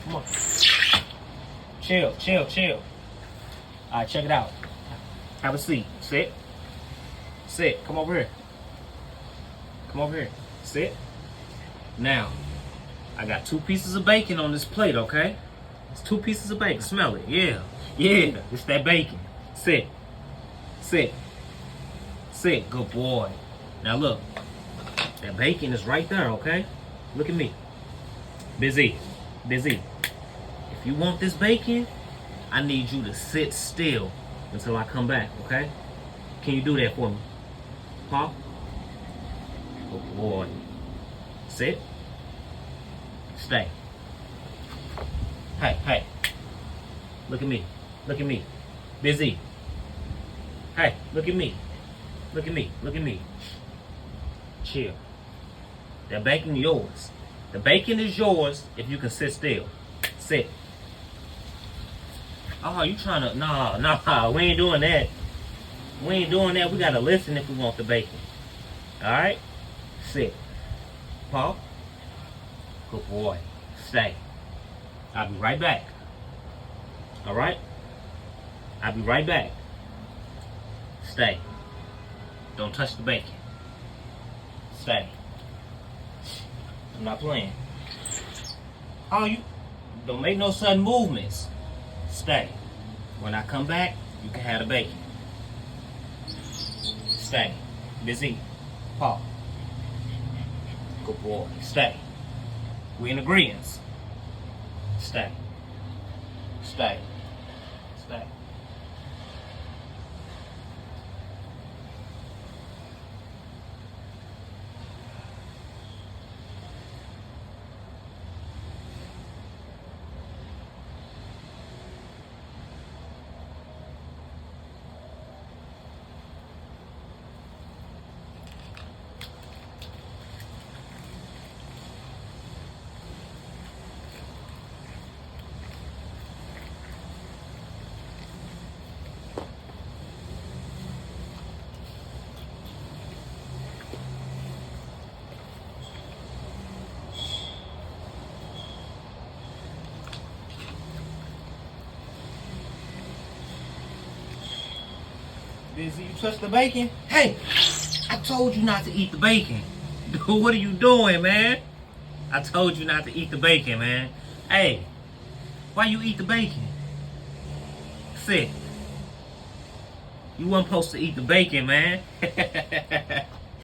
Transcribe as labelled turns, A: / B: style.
A: Come on. Chill, chill, chill. All right, check it out. Have a seat. Sit. Sit. Come over here. Come over here. Sit. Now, I got 2 pieces of bacon on this plate, okay? It's 2 pieces of bacon. Smell it. Yeah. Yeah. It's that bacon. Sit. Sit. Sit. Good boy. Now look. That bacon is right there, okay? Look at me. Bizzy. Bizzy. If you want this bacon, I need you to sit still until I come back, okay? Can you do that for me? Huh? Good boy. Sit. Stay. Hey, hey. Look at me. Look at me. Bizzy. Hey, look at me. Look at me. Look at me. Chill. That bacon is yours. The bacon is yours if you can sit still. Sit. Oh, you trying to... Nah. We ain't doing that. We ain't doing that. We gotta listen if we want the bacon. Alright? Sit. Paul. Good boy. Stay. I'll be right back. Alright? I'll be right back. Stay. Don't touch the bacon. Stay. I'm not playing. Oh, you don't make no sudden movements. Stay. When I come back, you can have the bacon. Stay. Bizzy. Paul. Good boy. Stay. We in agreement. Stay. Stay. Stay. Bizzy, you touched the bacon? Hey, I told you not to eat the bacon. Dude, what are you doing, man? I told you not to eat the bacon, man. Hey, why you eat the bacon? Sit. You weren't supposed to eat the bacon, man.